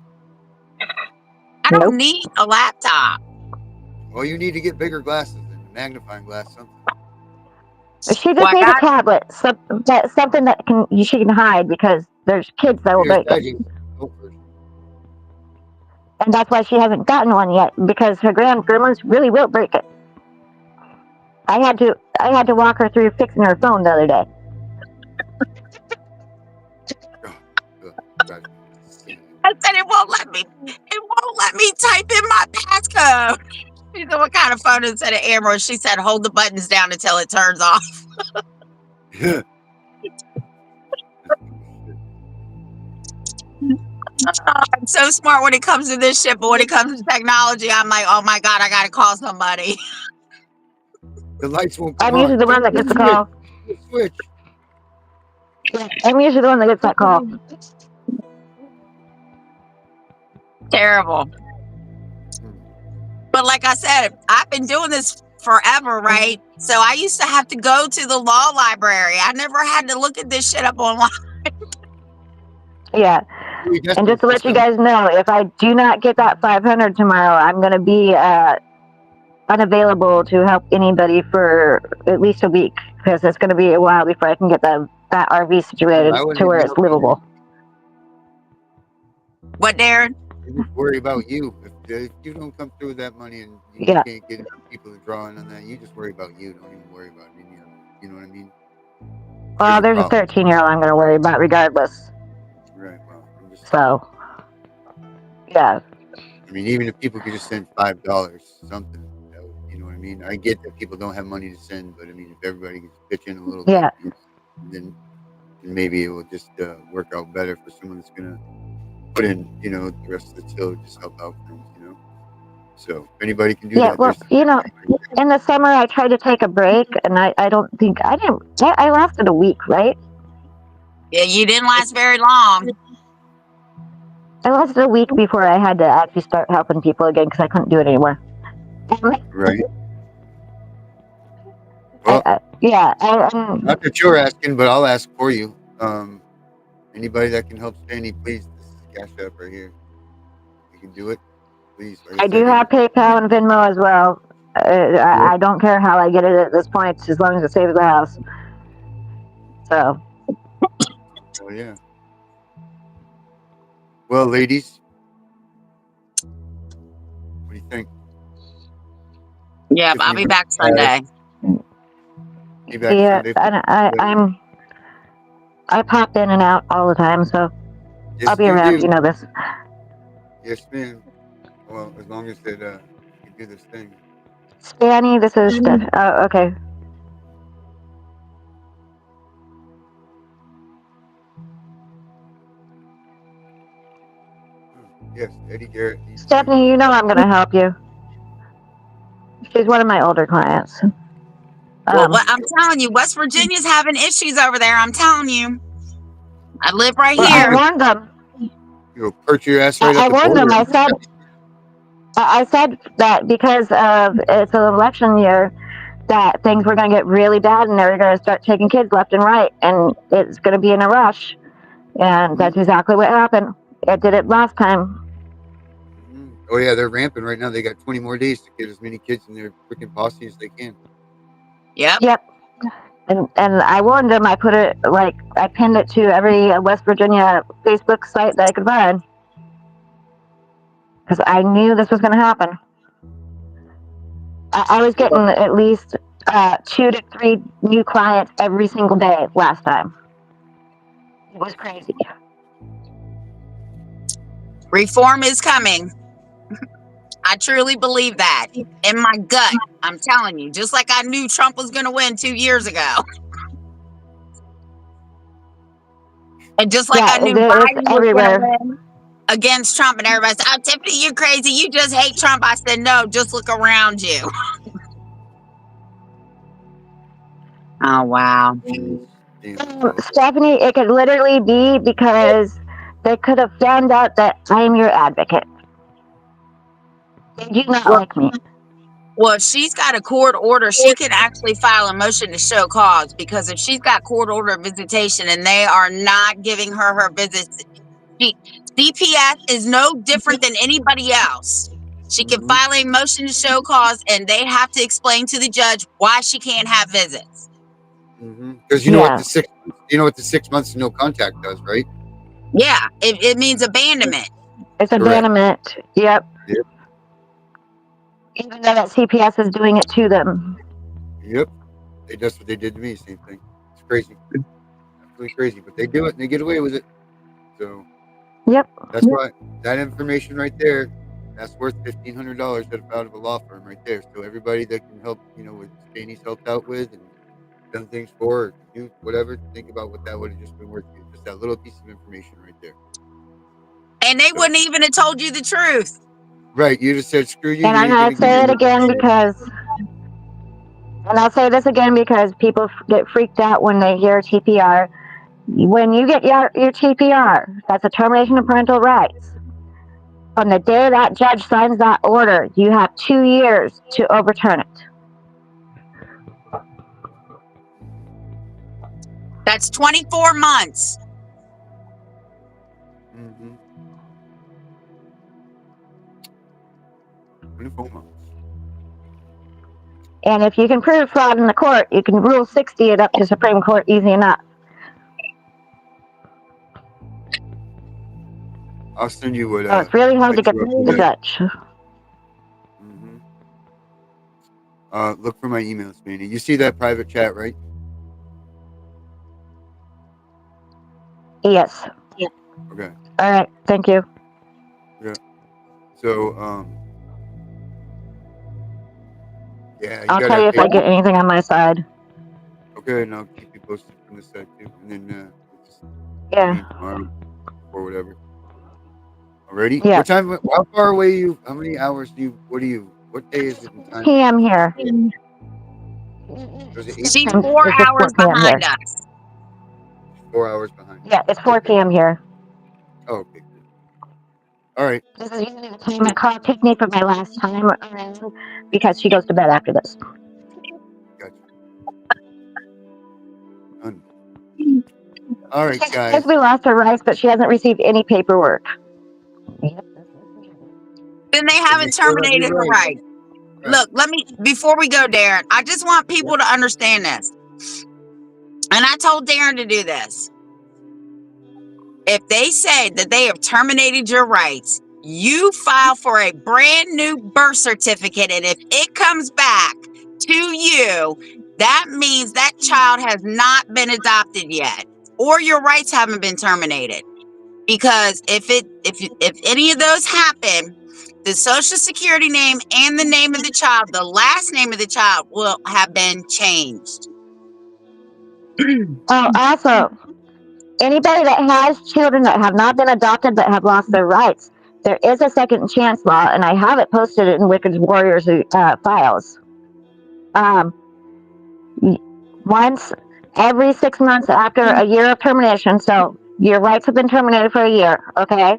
I don't need a laptop. Well, you need to get bigger glasses and a magnifying glass, something. She just needs a tablet, something that she can hide because there's kids that will break it. And that's why she hasn't gotten one yet, because her grandmas really will break it. I had to walk her through fixing her phone the other day. I said it won't let me type in my passcode. She said, what kind of phone is it, Amber? She said, hold the buttons down until it turns off. I'm so smart when it comes to this shit, but when it comes to technology, I'm like, oh my God, I gotta call somebody. The lights won't come I'm usually on. the one that gets the call. Switch. I'm usually the one that gets that call. Terrible. But like I said, I've been doing this forever, right? So I used to have to go to the law library. I never had to look at this shit up online. Yeah. And just to let you guys know, if I do not get that 500 tomorrow, I'm going to be unavailable to help anybody for at least a week, because it's going to be a while before I can get that RV situated to where it's livable. What, Darren? I just worry about you. If you don't come through with that money and you can't get enough people to draw in on that, you just worry about you. Don't even worry about any of it. You know what I mean? Well, there's a 13-year-old I'm going to worry about regardless. Right. Well, I'm just so, yeah. I mean, even if people could just send $5, something, you know what I mean? I get that people don't have money to send, but I mean, if everybody could pitch in a little bit, then maybe it will just work out better for someone that's going to put in, you know, the rest of the till, just help out things, you know? So if anybody can do that. Well, you know, in the summer I tried to take a break, and I don't think I lasted a week, right? Yeah, you didn't last very long. I lasted a week before I had to actually start helping people again because I couldn't do it anymore. Right. Well, not that you're asking, but I'll ask for you. Anybody that can help Spanny, please, this is Cash App right here. You can do it, please. I do have PayPal and Venmo as well. I don't care how I get it at this point, as long as it saves the house. So. Oh yeah. Well, ladies, what do you think? Yeah, I'll be back Sunday. Yeah, I pop in and out all the time, so I'll be around. You know this. Yes, ma'am. Well, as long as that you do this thing. Spanny, this is okay. Yes, Eddie Garrett. Stephanie, you know I'm going to help you. She's one of my older clients. Well, I'm telling you, West Virginia's having issues over there. I'm telling you. I live right here. I warned them. You'll perch your ass right I at the warned border. them. I said that because of it's an election year, that things were going to get really bad and they were going to start taking kids left and right, and it's going to be in a rush. And that's exactly what happened. It did it last time. Oh yeah, they're ramping right now. They got 20 more days to get as many kids in their freaking posse as they can. Yep. And I warned them. I put it I pinned it to every West Virginia Facebook site that I could find, because I knew this was going to happen. I was getting at least 2 to 3 new clients every single day last time. It was crazy. Reform is coming. I truly believe that in my gut. I'm telling you, just like I knew Trump was going to win 2 years ago. And just like I knew Biden was going to win against Trump, and everybody said, oh, Tiffany, you're crazy. You just hate Trump. I said, no, just look around you. Oh, wow. Stephanie, it could literally be because they could have found out that I'm your advocate. They do not like me. Well, if she's got a court order, she can actually file a motion to show cause, because if she's got court order visitation and they are not giving her visits, DPS is no different than anybody else. She can file a motion to show cause, and they have to explain to the judge why she can't have visits. Because you know what the 6 months of no contact does, right? Yeah, it means abandonment. It's abandonment. Yep. Even though that CPS is doing it to them. Yep. That's what they did to me. Same thing. It's crazy. Absolutely crazy. But they do it and they get away with it. So. Yep. That's why that information right there, that's worth $1,500 out of a law firm right there. So everybody that can help, you know, what Danny's helped out with and done things for, or do whatever, think about what that would have just been worth to you. Just that little piece of information right there. And they wouldn't even have told you the truth. Right. You just said, screw you. And I'm going to say it again because, and I'll say this again because people get freaked out when they hear TPR. When you get your TPR, that's a termination of parental rights. On the day that judge signs that order, you have 2 years to overturn it. That's 24 months. Mm-hmm. 24 months. And if you can prove fraud in the court, you can rule 60 it up to Supreme Court easy enough. I'll send you what. So it's really hard to get the judge. Mm-hmm. Look for my email, Spanny. You see that private chat, right? Yes. Okay. All right. Thank you. Yeah. So, yeah. I'll tell you if I get anything on my side. Okay, and I'll keep you posted from this side too. And then, just Yeah. tomorrow or whatever. Already? Yeah. What time? How far away are you? How many hours do you? What day is it in time? PM here. She's 4 hours behind us. 4 hours behind. Yeah, it's 4 p.m. here. Oh, okay. All right. This is usually the time I call Tiffany for my last time around because she goes to bed after this. Gotcha. All right, guys. Because we lost her rights, but she hasn't received any paperwork. Then they haven't terminated her rights. Look, before we go, Darren, I just want people to understand this. And I told Darren to do this. If they say that they have terminated your rights, you file for a brand new birth certificate. And if it comes back to you, that means that child has not been adopted yet, or your rights haven't been terminated. Because if any of those happen, the social security name and the name of the child, the last name of the child, will have been changed. Oh, also, anybody that has children that have not been adopted but have lost their rights, there is a second chance law, and I have it posted in Wicked Warriors files. Once every 6 months after a year of termination, so your rights have been terminated for a year, okay?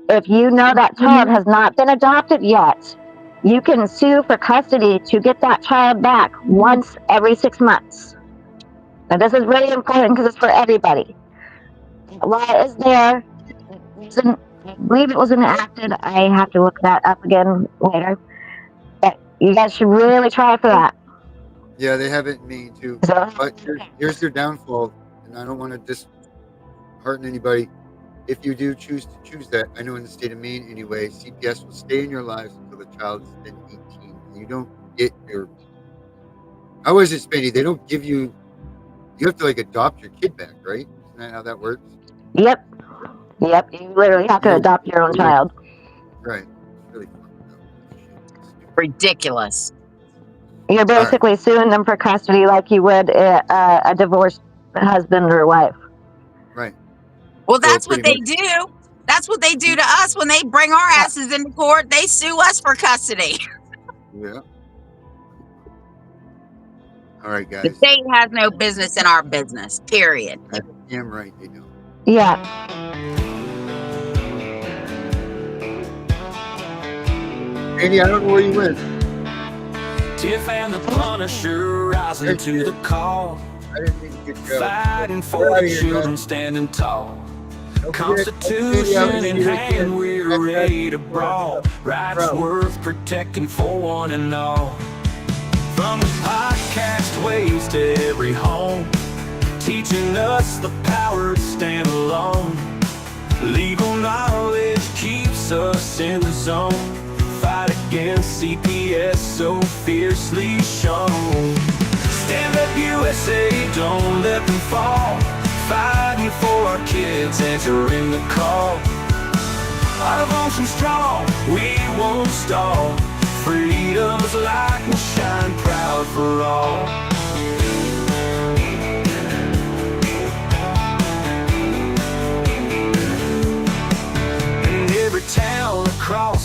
If you know that child has not been adopted yet, you can sue for custody to get that child back once every 6 months. Now, this is really important because it's for everybody. The law is there. I believe it was enacted. I have to look that up again later. But you guys should really try for that. Yeah, they have it in Maine too. But here's their downfall, and I don't want to dishearten anybody. If you do choose that, I know in the state of Maine anyway, CPS will stay in your lives until the child has been 18. And you don't get your. How is it, Spanny? They don't give you. You have to adopt your kid back, right? Isn't that how that works? Yep. You literally have to adopt your own child. Right. It's really fun. Ridiculous. You're basically suing them for custody like you would a divorced husband or wife. Right. Well, that's what they do. That's what they do to us when they bring our asses into court. They sue us for custody. Yeah. All right, guys. The state has no business in our business, period. That's damn right they don't. Yeah. Andy, I don't know where you went. Tiff and the Punisher rising to the call. I didn't mean to get you out. Fighting for the children, standing tall. Constitution in hand, we're ready to brawl. Rights worth protecting for one and all. From the podcast waves to every home, teaching us the power to stand alone. Legal knowledge keeps us in the zone. Fight against CPS so fiercely shown. Stand up USA, don't let them fall. Fighting for our kids, answering the call. Our devotion strong, we won't stall. Freedom's light will shine proud for all.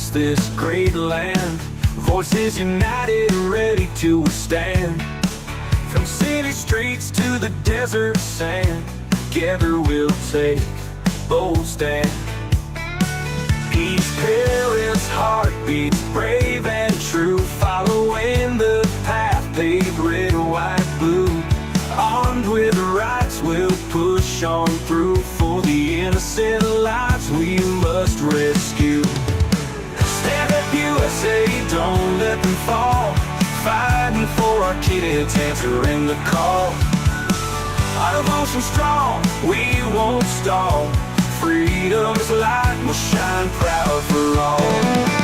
across this great land. Voices united, ready to withstand. From city streets to the desert sand, together we'll take bold stand. Each parent's heart beats brave and true, following the path paved red, white, blue. Armed with rights, we'll push on through for the innocent lives we must rescue. Stand up, USA, don't let them fall. Fighting for our kids, answering the call. Our devotion strong, we won't stall. Freedom's light will shine proud for all.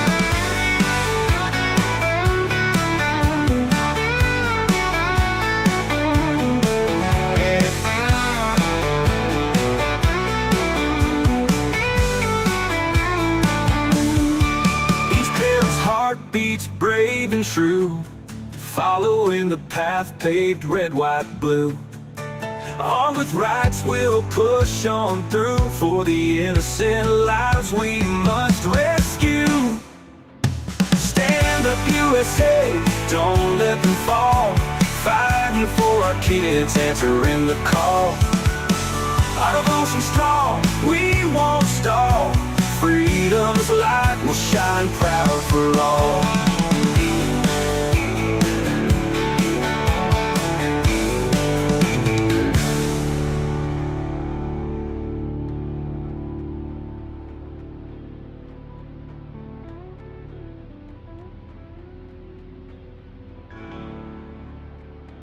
Beats brave and true, following the path paved red, white, blue. Armed with rights, we'll push on through for the innocent lives we must rescue. Stand up, USA, don't let them fall. Fighting for our kids, answering the call. Our devotion strong, we won't stall. Freedom's light will shine proud for all.